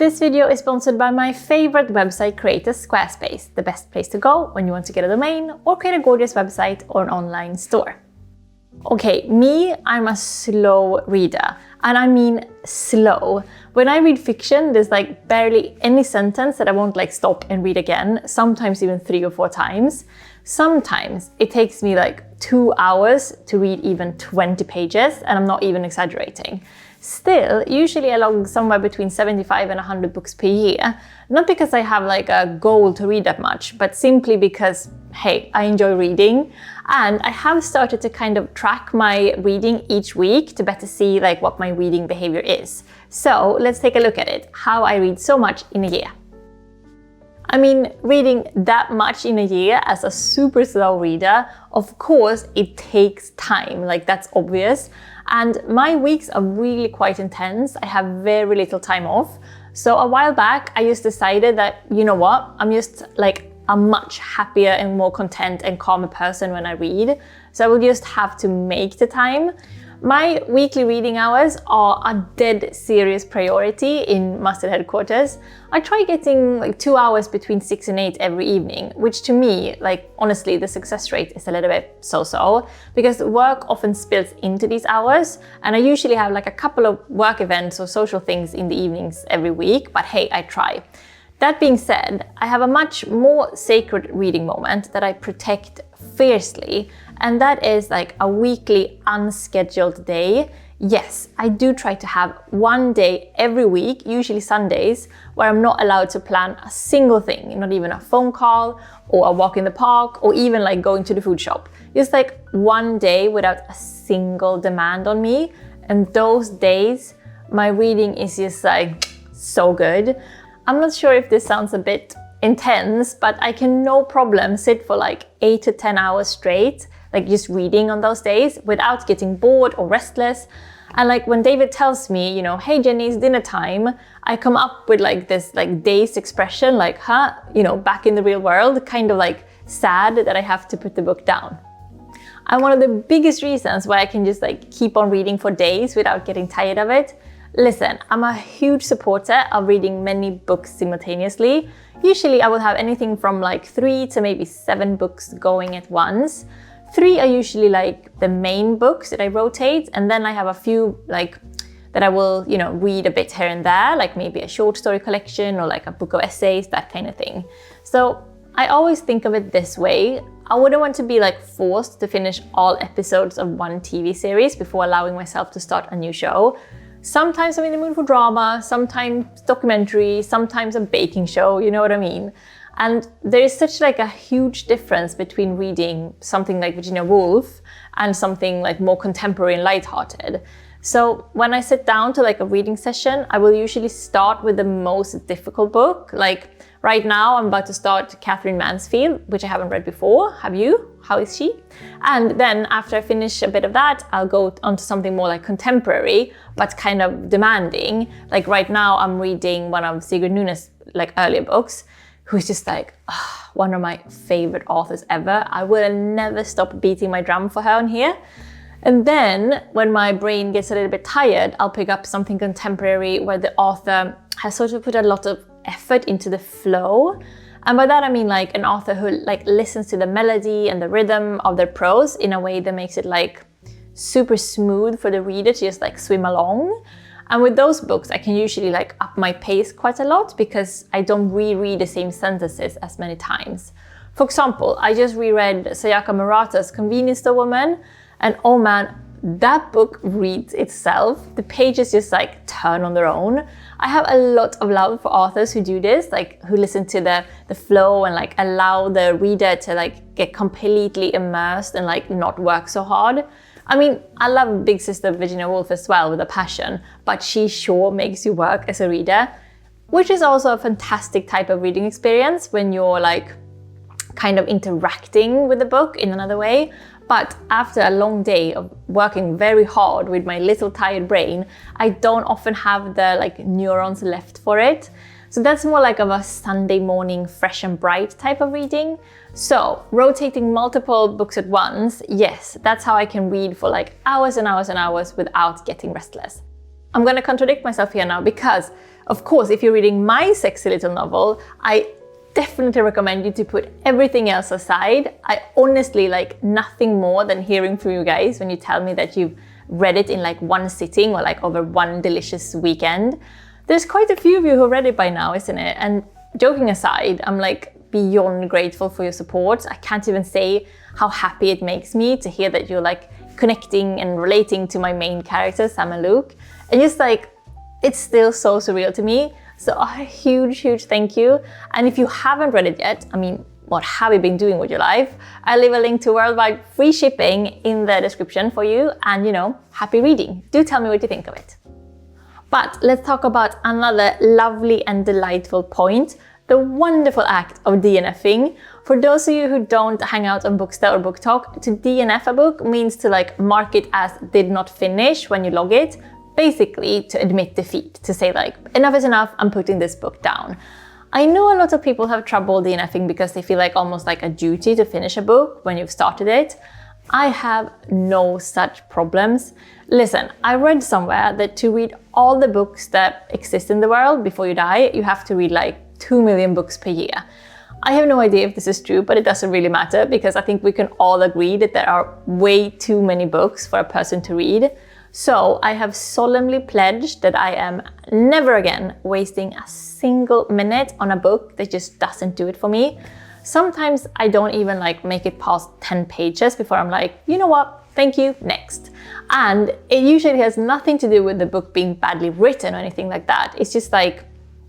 This video is sponsored by my favorite website creator, Squarespace, the best place to go when you want to get a domain or create a gorgeous website or an online store. Okay, I'm a slow reader, and I mean slow. When I read fiction, there's like barely any sentence that I won't like stop and read again, sometimes even 3 or 4 times. Sometimes it takes me like 2 hours to read even 20 pages, and I'm not even exaggerating. Still, usually I log somewhere between 75 and 100 books per year, not because I have like a goal to read that much, but simply because, hey, I enjoy reading, and I have started to kind of track my reading each week to better see like what my reading behavior is. So let's take a look at it, how I read so much in a year. I mean, reading that much in a year as a super slow reader, of course, it takes time, like that's obvious. And my weeks are really quite intense. I have very little time off. So a while back, I just decided that, you know what, I'm just like a much happier and more content and calmer person when I read. So I will just have to make the time. My weekly reading hours are a dead serious priority in Mustard headquarters. I try getting like 2 hours between 6 and 8 every evening, which to me, like honestly, the success rate is a little bit so-so because work often spills into these hours, and I usually have like a couple of work events or social things in the evenings every week, but hey, I try. That being said, I have a much more sacred reading moment that I protect fiercely, and that is like a weekly unscheduled day. Yes, I do try to have one day every week, usually Sundays, where I'm not allowed to plan a single thing, not even a phone call or a walk in the park or even like going to the food shop. Just like one day without a single demand on me. And those days, my reading is just like so good. I'm not sure if this sounds a bit intense, but I can no problem sit for like 8 to 10 hours straight, like just reading on those days without getting bored or restless. And like when David tells me, you know, hey Jenny, it's dinner time, I come up with like this like dazed expression, like, huh, you know, back in the real world, kind of like sad that I have to put the book down. And one of the biggest reasons why I can just like keep on reading for days without getting tired of it. Listen, I'm a huge supporter of reading many books simultaneously. Usually I will have anything from like 3 to maybe 7 books going at once. 3 are usually like the main books that I rotate, and then I have a few like that I will, you know, read a bit here and there, like maybe a short story collection or like a book of essays, that kind of thing. So I always think of it this way. I wouldn't want to be like forced to finish all episodes of one TV series before allowing myself to start a new show. Sometimes I'm in the mood for drama, sometimes documentary, sometimes a baking show, you know what I mean? And there is such like a huge difference between reading something like Virginia Woolf and something like more contemporary and lighthearted. So when I sit down to like a reading session, I will usually start with the most difficult book. Like right now, I'm about to start Catherine Mansfield, which I haven't read before. Have you? How is she? And then after I finish a bit of that, I'll go on to something more like contemporary, but kind of demanding. Like right now, I'm reading one of Sigrid Nunes' like earlier books, who's just like one of my favorite authors ever. I will never stop beating my drum for her on here. And then when my brain gets a little bit tired, I'll pick up something contemporary where the author has sort of put a lot of effort into the flow. And by that I mean like an author who like listens to the melody and the rhythm of their prose in a way that makes it like super smooth for the reader to just like swim along. And with those books, I can usually like up my pace quite a lot because I don't reread the same sentences as many times. For example, I just reread Sayaka Murata's Convenience Store Woman, and oh man, that book reads itself. The pages just like turn on their own. I have a lot of love for authors who do this, like who listen to the flow and like allow the reader to like get completely immersed and like not work so hard. I mean, I love Big Sister Virginia Woolf as well with a passion, but she sure makes you work as a reader, which is also a fantastic type of reading experience when you're like kind of interacting with the book in another way. But after a long day of working very hard with my little tired brain, I don't often have the like neurons left for it. So that's more like of a Sunday morning fresh and bright type of reading. So rotating multiple books at once, yes, that's how I can read for like hours and hours and hours without getting restless. I'm gonna contradict myself here now because Of course, if you're reading my sexy little novel, I definitely recommend you to put everything else aside. I honestly like nothing more than hearing from you guys when you tell me that you've read it in like one sitting or like over one delicious weekend. There's quite a few of you who read it by now, isn't it? And joking aside, I'm like beyond grateful for your support. I can't even say how happy it makes me to hear that you're like connecting and relating to my main characters, Sam and Luke. And just like, it's still so surreal to me. So a huge thank you. And if you haven't read it yet, I mean, what have you been doing with your life? I'll leave a link to worldwide free shipping in the description for you. And happy reading. Do tell me what you think of it. But let's talk about another lovely and delightful point, the wonderful act of DNFing. For those of you who don't hang out on Booksta or Book Talk, to DNF a book means to like mark it as did not finish when you log it. Basically to admit defeat, to say like, enough is enough, I'm putting this book down. I know a lot of people have trouble DNFing because they feel like almost like a duty to finish a book when you've started it. I have no such problems. Listen, I read somewhere that to read all the books that exist in the world before you die, you have to read like 2 million books per year. I have no idea if this is true, but it doesn't really matter because I think we can all agree that there are way too many books for a person to read. So I have solemnly pledged that I am never again wasting a single minute on a book that just doesn't do it for me. Sometimes I don't even like make it past 10 pages before I'm like, you know what, thank you, next. And it usually has nothing to do with the book being badly written or anything like that. It's just like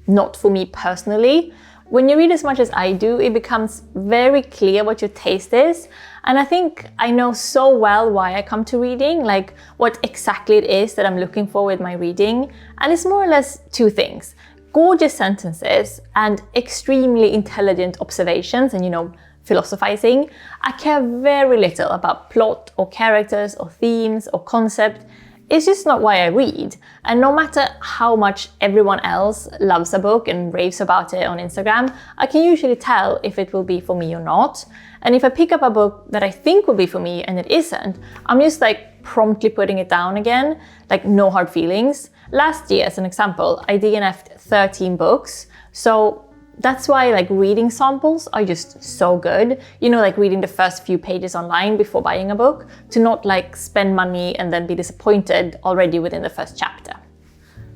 not for me personally. When you read as much as I do, it becomes very clear what your taste is. And I think I know so well why I come to reading, like what exactly it is that I'm looking for with my reading. And it's more or less two things: gorgeous sentences and extremely intelligent observations and, philosophizing. I care very little about plot or characters or themes or concept. It's just not why I read. And no matter how much everyone else loves a book and raves about it on Instagram, I can usually tell if it will be for me or not. And if I pick up a book that I think will be for me and it isn't, I'm just like promptly putting it down again, like no hard feelings. Last year, as an example, I DNF'd 13 books. So that's why like reading samples are just so good. Like reading the first few pages online before buying a book, to not like spend money and then be disappointed already within the first chapter.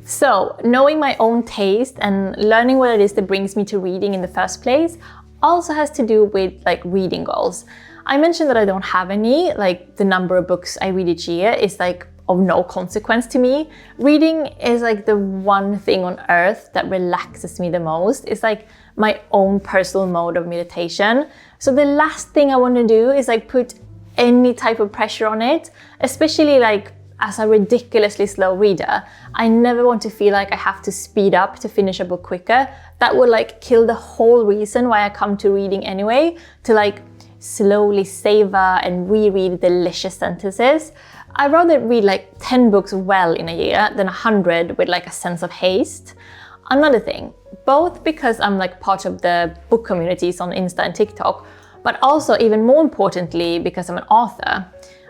So knowing my own taste and learning what it is that brings me to reading in the first place also has to do with like reading goals. I mentioned that I don't have any, like the number of books I read each year is like of no consequence to me. Reading is like the one thing on earth that relaxes me the most. It's like my own personal mode of meditation. So the last thing I want to do is like put any type of pressure on it, especially like as a ridiculously slow reader. I never want to feel like I have to speed up to finish a book quicker. That would like kill the whole reason why I come to reading anyway, to like slowly savor and reread delicious sentences. I'd rather read like 10 books well in a year than 100 with like a sense of haste. Another thing, both because I'm like part of the book communities on Insta and TikTok, but also even more importantly because I'm an author,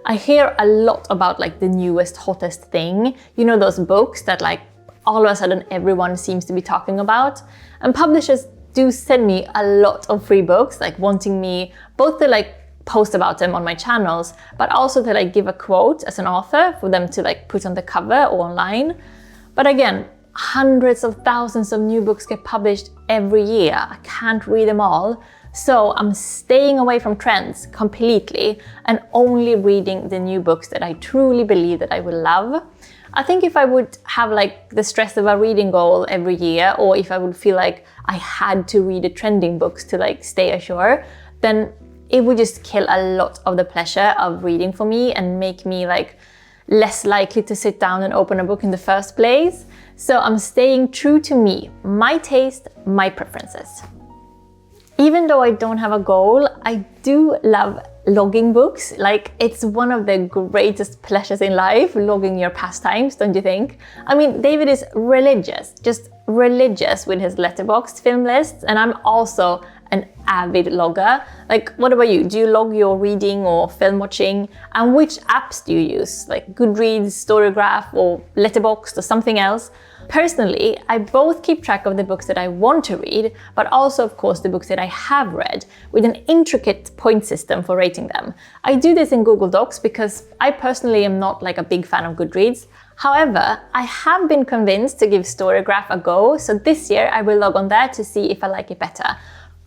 I hear a lot about like the newest, hottest thing. Those books that like all of a sudden everyone seems to be talking about. And publishers do send me a lot of free books, like wanting me both to like post about them on my channels, but also to like give a quote as an author for them to like put on the cover or online. But again, hundreds of thousands of new books get published every year. I can't read them all. So I'm staying away from trends completely and only reading the new books that I truly believe that I will love. I think if I would have like the stress of a reading goal every year, or if I would feel like I had to read the trending books to like stay ashore, then it would just kill a lot of the pleasure of reading for me and make me like less likely to sit down and open a book in the first place. So I'm staying true to me, my taste, my preferences. Even though I don't have a goal, I do love logging books. Like, it's one of the greatest pleasures in life, logging your pastimes, don't you think? I mean, David is religious, just religious with his Letterboxd film lists, and I'm also an avid logger. Like, what about you? Do you log your reading or film watching? And which apps do you use? Like Goodreads, Storygraph, or Letterboxd, or something else? Personally, I both keep track of the books that I want to read, but also, of course, the books that I have read, with an intricate point system for rating them. I do this in Google Docs because I personally am not like a big fan of Goodreads. However, I have been convinced to give Storygraph a go, so this year I will log on there to see if I like it better.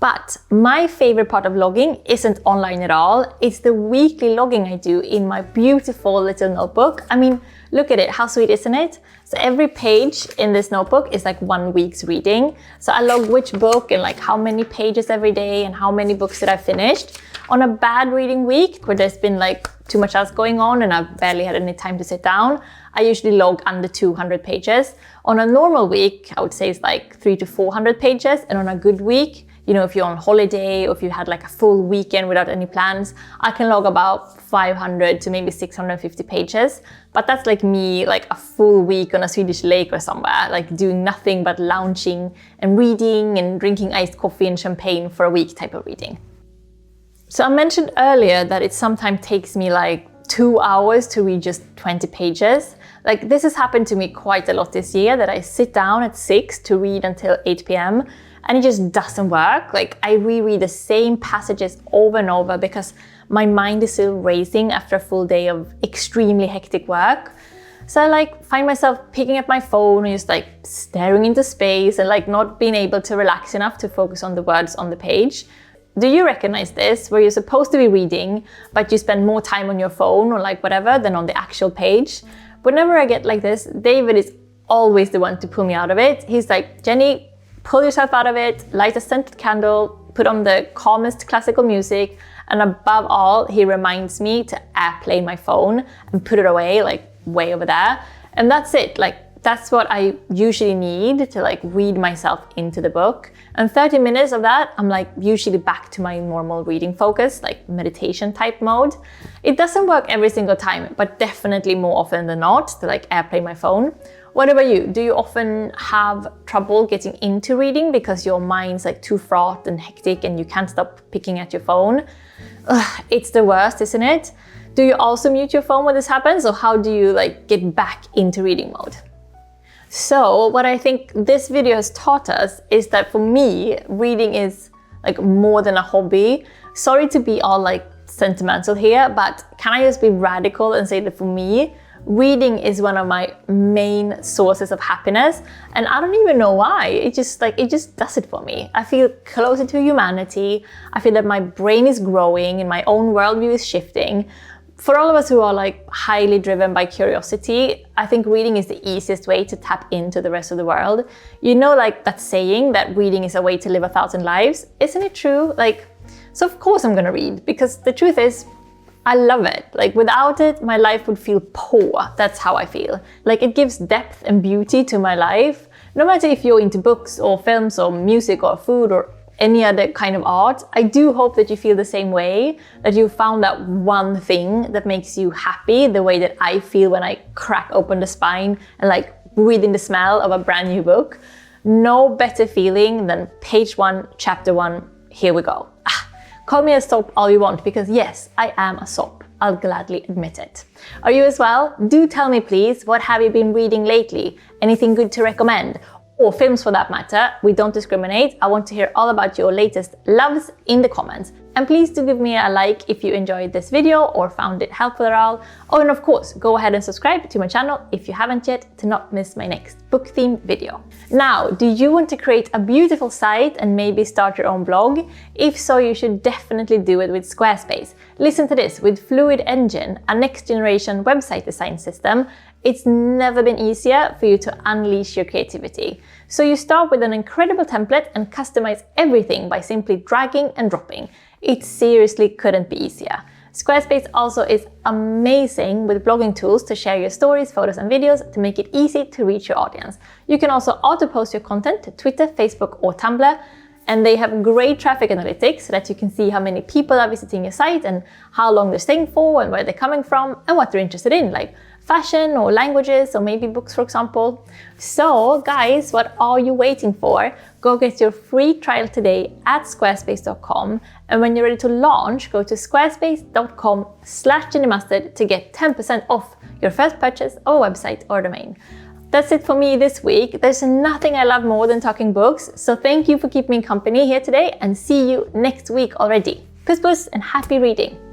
But my favorite part of logging isn't online at all. It's the weekly logging I do in my beautiful little notebook. I mean, look at it, how sweet, isn't it? So every page in this notebook is like 1 week's reading. So I log which book and like how many pages every day and how many books that I finished. On a bad reading week, where there's been like too much else going on and I've barely had any time to sit down, I usually log under 200 pages. On a normal week, I would say it's like 300 to 400 pages. And on a good week, you know, if you're on holiday or if you had like a full weekend without any plans, I can log about 500 to maybe 650 pages. But that's like me, like a full week on a Swedish lake or somewhere, like doing nothing but lounging and reading and drinking iced coffee and champagne for a week type of reading. So I mentioned earlier that it sometimes takes me like 2 hours to read just 20 pages. Like this has happened to me quite a lot this year, that I sit down at 6 to read until 8 p.m. and it just doesn't work. Like I reread the same passages over and over because my mind is still racing after a full day of extremely hectic work. So I like find myself picking up my phone and just like staring into space and like not being able to relax enough to focus on the words on the page. Do you recognize this, where you're supposed to be reading, but you spend more time on your phone or like whatever than on the actual page? Whenever I get like this, David is always the one to pull me out of it. He's like, Jenny, pull yourself out of it, light a scented candle, put on the calmest classical music, and above all, he reminds me to airplane my phone and put it away, like way over there. And that's it. Like that's what I usually need to like read myself into the book. And 30 minutes of that, I'm like usually back to my normal reading focus, like meditation type mode. It doesn't work every single time, but definitely more often than not to like airplane my phone. What about you? Do you often have trouble getting into reading because your mind's like too fraught and hectic and you can't stop picking at your phone? It's the worst, isn't it? Do you also mute your phone when this happens, or how do you like get back into reading mode? So what I think this video has taught us is that for me, reading is like more than a hobby. Sorry to be all like sentimental here, but can I just be radical and say that for me, reading is one of my main sources of happiness, and I don't even know why. It just does it for me. I feel closer to humanity. I feel that my brain is growing and my own worldview is shifting. For all of us who are like highly driven by curiosity, I think reading is the easiest way to tap into the rest of the world. You know, like that saying that reading is a way to live 1,000 lives. Isn't it true? Like, so of course I'm gonna read, because the truth is, I love it. Like without it, my life would feel poor. That's how I feel. Like it gives depth and beauty to my life. No matter if you're into books or films or music or food or any other kind of art, I do hope that you feel the same way, that you found that one thing that makes you happy the way that I feel when I crack open the spine and like breathe in the smell of a brand new book. No better feeling than page 1, chapter 1, here we go. Call me a sop all you want, because yes, I am a sop. I'll gladly admit it. Are you as well? Do tell me please, what have you been reading lately? Anything good to recommend? Or films for that matter. We don't discriminate. I want to hear all about your latest loves in the comments. And please do give me a like if you enjoyed this video or found it helpful at all. Oh, and of course, go ahead and subscribe to my channel if you haven't yet, to not miss my next book-themed video. Now, do you want to create a beautiful site and maybe start your own blog? If so, you should definitely do it with Squarespace. Listen to this, with Fluid Engine, a next-generation website design system, it's never been easier for you to unleash your creativity. So you start with an incredible template and customize everything by simply dragging and dropping. It seriously couldn't be easier. Squarespace also is amazing with blogging tools to share your stories, photos and videos to make it easy to reach your audience. You can also auto-post your content to Twitter, Facebook or Tumblr, and they have great traffic analytics so that you can see how many people are visiting your site and how long they're staying for and where they're coming from and what they're interested in, like fashion or languages or maybe books, for example. So guys, what are you waiting for? Go get your free trial today at squarespace.com, and when you're ready to launch, go to squarespace.com/jennymustard to get 10% off your first purchase of a website or domain. That's it for me this week. There's nothing I love more than talking books, so thank you for keeping me company here today and see you next week already. Puss puss and happy reading!